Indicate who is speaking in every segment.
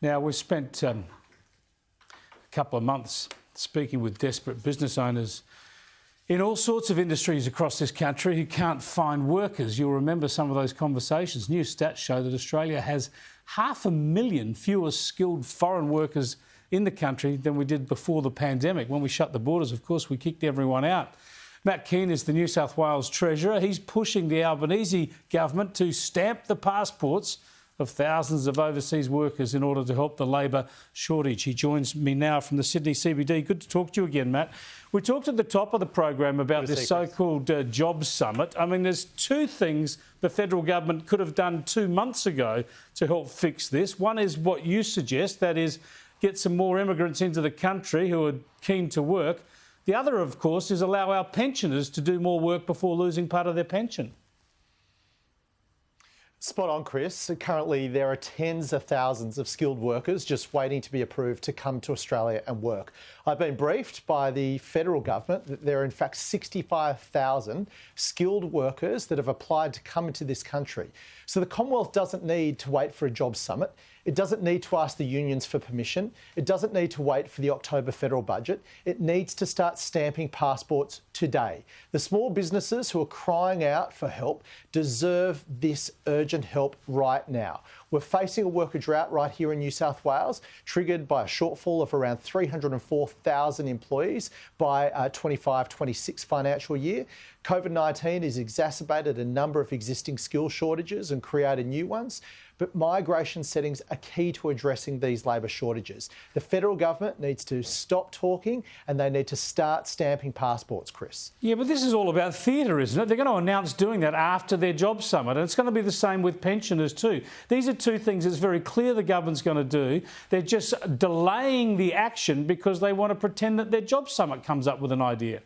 Speaker 1: Now, we've spent a couple of months speaking with desperate business owners in all sorts of industries across this country who can't find workers. You'll remember some of those conversations. New stats show that Australia has 500,000 fewer skilled foreign workers in the country than we did before the pandemic. When we shut the borders, of course, we kicked everyone out. Matt Kean is the New South Wales Treasurer. He's pushing the Albanese government to stamp the passports of thousands of overseas workers in order to help the labour shortage. He joins me now from the Sydney CBD. Good to talk to you again, Matt. We talked at the top of the program about this so-called Jobs Summit. I mean, there's two things the federal government could have done 2 months ago to help fix this. One is what you suggest, that is, get some more immigrants into the country who are keen to work. The other, of course, is allow our pensioners to do more work before losing part of their pension.
Speaker 2: Spot on, Chris. Currently, there are tens of thousands of skilled workers just waiting to be approved to come to Australia and work. I've been briefed by the federal government that there are in fact 65,000 skilled workers that have applied to come into this country. So the Commonwealth doesn't need to wait for a jobs summit. It doesn't need to ask the unions for permission. It doesn't need to wait for the October federal budget. It needs to start stamping passports today. The small businesses who are crying out for help deserve this urgent help right now. We're facing a worker drought right here in New South Wales, triggered by a shortfall of around 304,000 employees by 25-26 financial year. COVID-19 has exacerbated a number of existing skill shortages and created new ones. But migration settings are key to addressing these labour shortages. The federal government needs to stop talking and they need to start stamping passports, Chris.
Speaker 1: Yeah, but this is all about theatre, isn't it? They're going to announce doing that after their job summit, and it's going to be the same with pensioners too. These are two things it's very clear the government's going to do. They're just delaying the action because they want to pretend that their job summit comes up with an idea.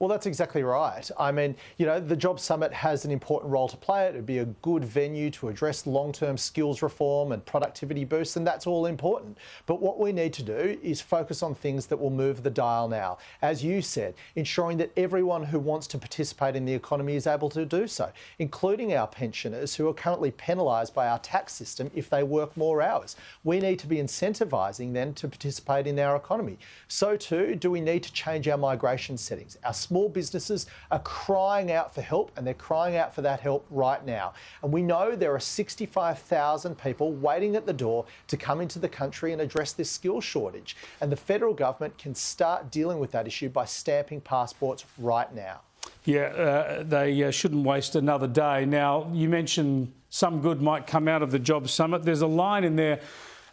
Speaker 2: Well, that's exactly right. I mean, you know, the Job Summit has an important role to play. It would be a good venue to address long-term skills reform and productivity boosts, and that's all important. But what we need to do is focus on things that will move the dial now. As you said, ensuring that everyone who wants to participate in the economy is able to do so, including our pensioners who are currently penalised by our tax system if they work more hours. We need to be incentivising them to participate in our economy. So too, do we need to change our migration settings. Our small businesses are crying out for help, and they're crying out for that help right now. And we know there are 65,000 people waiting at the door to come into the country and address this skill shortage. And the federal government can start dealing with that issue by stamping passports right now.
Speaker 1: Yeah, they shouldn't waste another day. Now, you mentioned some good might come out of the Job Summit. There's a line in there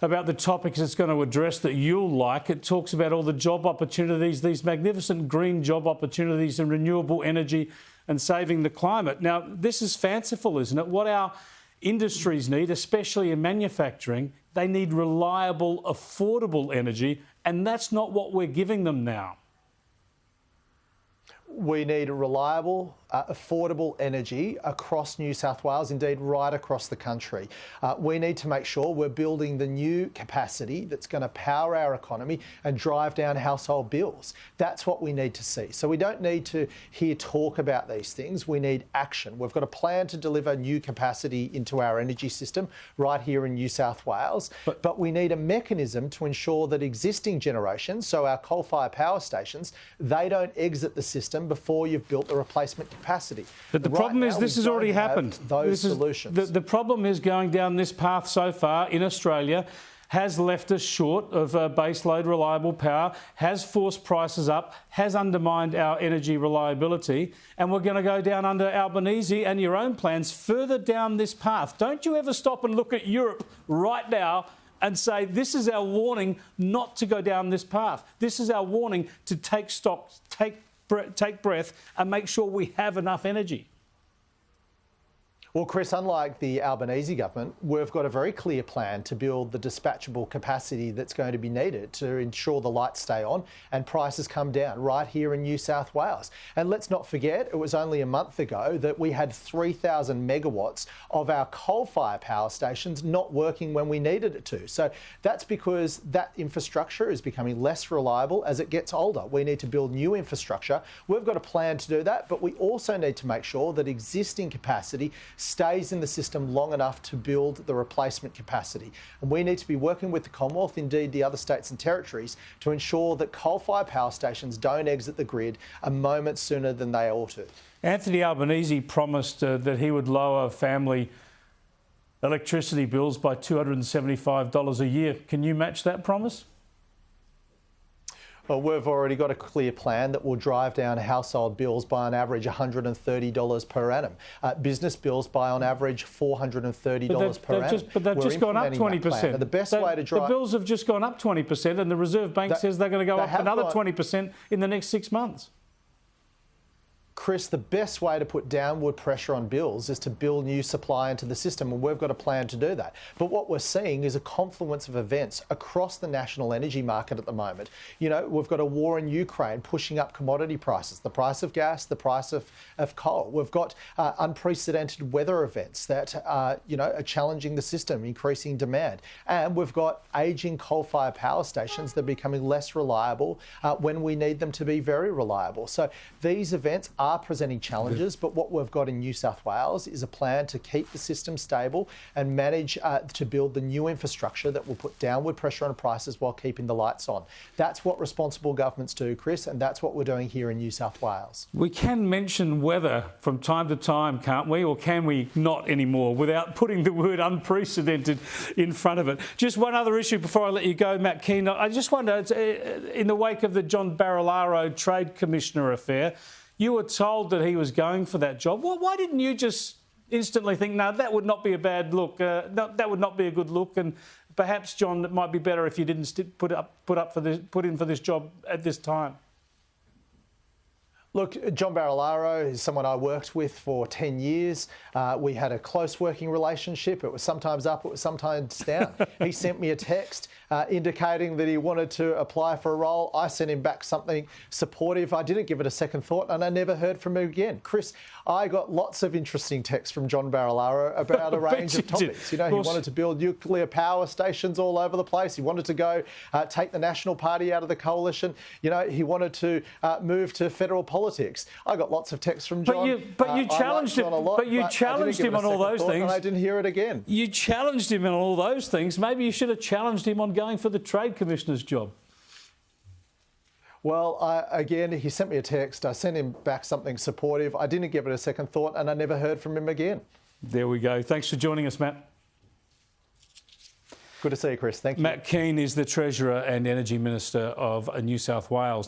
Speaker 1: about the topics it's going to address that you'll like. It talks about all the job opportunities, these magnificent green job opportunities in renewable energy and saving the climate. Now, this is fanciful, isn't it? What our industries need, especially in manufacturing, they need reliable, affordable energy, and that's not what we're giving them now.
Speaker 2: We need reliable, affordable energy across New South Wales, indeed right across the country. We need to make sure we're building the new capacity that's going to power our economy and drive down household bills. That's what we need to see. So we don't need to hear talk about these things. We need action. We've got a plan to deliver new capacity into our energy system right here in New South Wales. But we need a mechanism to ensure that existing generations, so our coal-fired power stations, they don't exit the system before you've built the replacement capacity.
Speaker 1: But the problem is this has already happened.
Speaker 2: Those solutions.
Speaker 1: The problem is going down this path so far in Australia has left us short of baseload reliable power, has forced prices up, has undermined our energy reliability, and we're going to go down under Albanese and your own plans further down this path. Don't you ever stop and look at Europe right now and say, this is our warning not to go down this path. This is our warning to take stock, take breath and make sure we have enough energy.
Speaker 2: Well, Chris, unlike the Albanese government, we've got a very clear plan to build the dispatchable capacity that's going to be needed to ensure the lights stay on and prices come down right here in New South Wales. And let's not forget, it was only a month ago that we had 3,000 megawatts of our coal-fired power stations not working when we needed it to. So that's because that infrastructure is becoming less reliable as it gets older. We need to build new infrastructure. We've got a plan to do that, but we also need to make sure that existing capacity stays in the system long enough to build the replacement capacity. And we need to be working with the Commonwealth, indeed the other states and territories, to ensure that coal-fired power stations don't exit the grid a moment sooner than they ought to.
Speaker 1: Anthony Albanese promised that he would lower family electricity bills by $275 a year. Can you match that promise?
Speaker 2: Well, we've already got a clear plan that will drive down household bills by on average $130 per annum. Business bills by on average $430 per annum.
Speaker 1: But they've just gone up 20%.
Speaker 2: The best way to drive...
Speaker 1: The bills have just gone up 20% and the Reserve Bank says they're going to go up another 20% in the next 6 months.
Speaker 2: Chris, the best way to put downward pressure on bills is to build new supply into the system, and we've got a plan to do that. But what we're seeing is a confluence of events across the national energy market at the moment. You know, we've got a war in Ukraine pushing up commodity prices, the price of gas, the price of coal. We've got unprecedented weather events that, are challenging the system, increasing demand. And we've got ageing coal-fired power stations that are becoming less reliable when we need them to be very reliable. So these events are presenting challenges, but what we've got in New South Wales is a plan to keep the system stable and manage to build the new infrastructure that will put downward pressure on prices while keeping the lights on. That's what responsible governments do, Chris, and that's what we're doing here in New South Wales.
Speaker 1: We can mention weather from time to time, can't we? Or can we not anymore without putting the word unprecedented in front of it? Just one other issue before I let you go, Matt Kean. I just wonder, in the wake of the John Barilaro Trade Commissioner affair, you were told that he was going for that job. Well, why didn't you just instantly think, no, that would not be a bad look, no, that would not be a good look, and perhaps, John, it might be better if you didn't put in for this job at this time?
Speaker 2: Look, John Barilaro is someone I worked with for 10 years. We had a close working relationship. It was sometimes up, it was sometimes down. He sent me a text indicating that he wanted to apply for a role. I sent him back something supportive. I didn't give it a second thought, and I never heard from him again. Chris, I got lots of interesting texts from John Barilaro about a range of topics. You know, he wanted to build nuclear power stations all over the place. He wanted to go take the National Party out of the coalition. You know, he wanted to move to federal politics. I got lots of texts from John.
Speaker 1: But you challenged him. But you challenged him on all those things.
Speaker 2: And I didn't hear it again.
Speaker 1: You challenged him on all those things. Maybe you should have challenged him on going for the Trade Commissioner's job.
Speaker 2: Well, again, he sent me a text. I sent him back something supportive. I didn't give it a second thought, and I never heard from him again.
Speaker 1: There we go. Thanks for joining us, Matt.
Speaker 2: Good to see you, Chris. Thank you.
Speaker 1: Matt Kean is the Treasurer and Energy Minister of New South Wales.